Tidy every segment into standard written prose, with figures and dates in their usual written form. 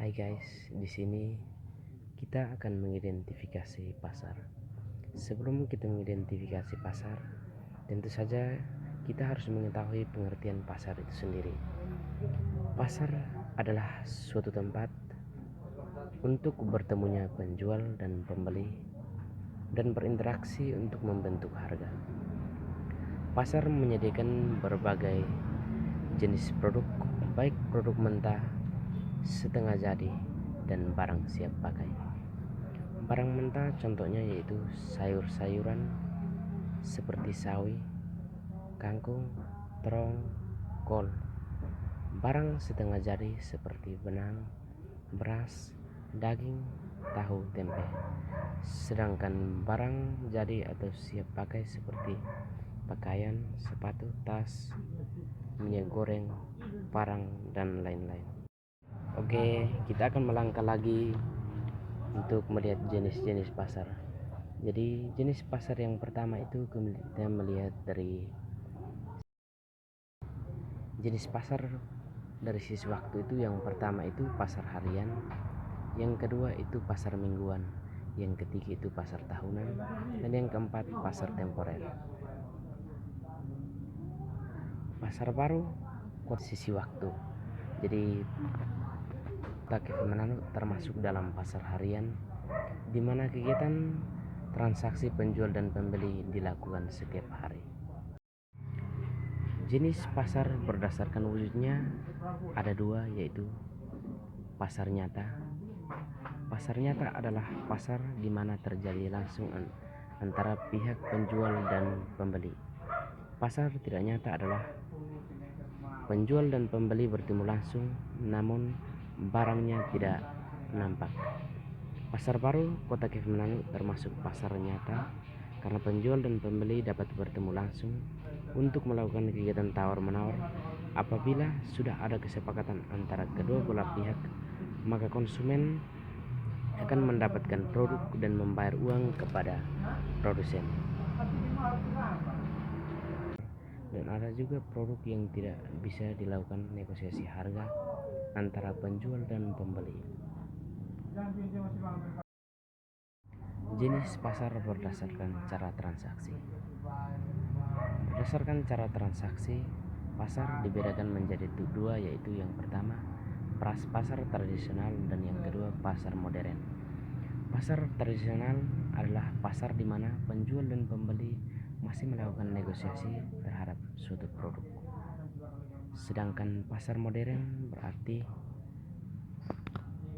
Hai guys, di sini kita akan mengidentifikasi pasar. Sebelum kita mengidentifikasi pasar, tentu saja kita harus mengetahui pengertian pasar itu sendiri. Pasar adalah suatu tempat untuk bertemunya penjual dan pembeli dan berinteraksi untuk membentuk harga. Pasar menyediakan berbagai jenis produk, baik produk mentah, setengah jadi, dan barang siap pakai. Barang mentah contohnya yaitu sayur-sayuran seperti sawi, kangkung, terong, kol. Barang setengah jadi seperti benang, beras, daging, tahu, tempe. Sedangkan barang jadi atau siap pakai seperti pakaian, sepatu, tas, minyak goreng, parang, dan lain-lain. Oke, kita akan melangkah lagi untuk melihat jenis-jenis pasar. Jadi jenis pasar yang pertama itu kita melihat dari jenis pasar dari sisi waktu. Itu yang pertama itu pasar harian, yang kedua itu pasar mingguan, yang ketiga itu pasar tahunan, dan yang keempat pasar temporer. Pasar baru sisi waktu. Jadi Kota Kefir Manado termasuk dalam pasar harian, di mana kegiatan transaksi penjual dan pembeli dilakukan setiap hari. Jenis pasar berdasarkan wujudnya ada dua, yaitu pasar nyata. Pasar nyata adalah pasar di mana terjadi langsung antara pihak penjual dan pembeli. Pasar tidak nyata adalah penjual dan pembeli bertemu langsung, namun barangnya tidak nampak. Pasar baru Kota Kefir Manado termasuk pasar nyata karena penjual dan pembeli dapat bertemu langsung untuk melakukan kegiatan tawar-menawar. Apabila sudah ada kesepakatan antara kedua belah pihak, maka konsumen akan mendapatkan produk dan membayar uang kepada produsen. Dan ada juga produk yang tidak bisa dilakukan negosiasi harga antara penjual dan pembeli. Jenis pasar berdasarkan cara transaksi. Berdasarkan cara transaksi, pasar dibedakan menjadi dua, yaitu yang pertama pasar tradisional dan yang kedua pasar modern. Pasar tradisional adalah pasar di mana penjual dan pembeli masih melakukan negosiasi terhadap suatu produk. Sedangkan pasar modern berarti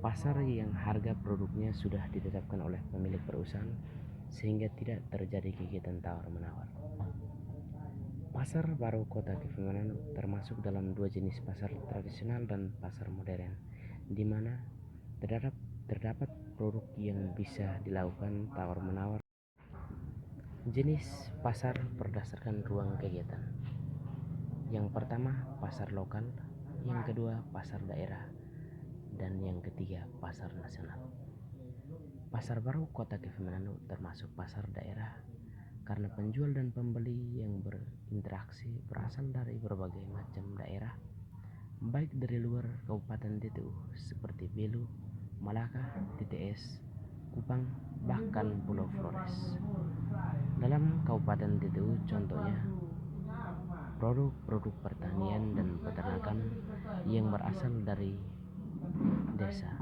pasar yang harga produknya sudah ditetapkan oleh pemilik perusahaan sehingga tidak terjadi kegiatan tawar-menawar. Pasar baru Kota Kefir Manado termasuk dalam dua jenis pasar tradisional dan pasar modern, di mana terdapat produk yang bisa dilakukan tawar-menawar. Jenis pasar berdasarkan ruang kegiatan. Yang pertama pasar lokal, yang kedua pasar daerah, dan yang ketiga pasar nasional. Pasar baru Kota Kefir Manado termasuk pasar daerah karena penjual dan pembeli yang berinteraksi berasal dari berbagai macam daerah, baik dari luar Kabupaten DTU seperti Belu, Malaka, TTS, Kupang, bahkan Pulau Flores. Dalam Kabupaten DTU contohnya produk-produk pertanian dan peternakan yang berasal dari desa.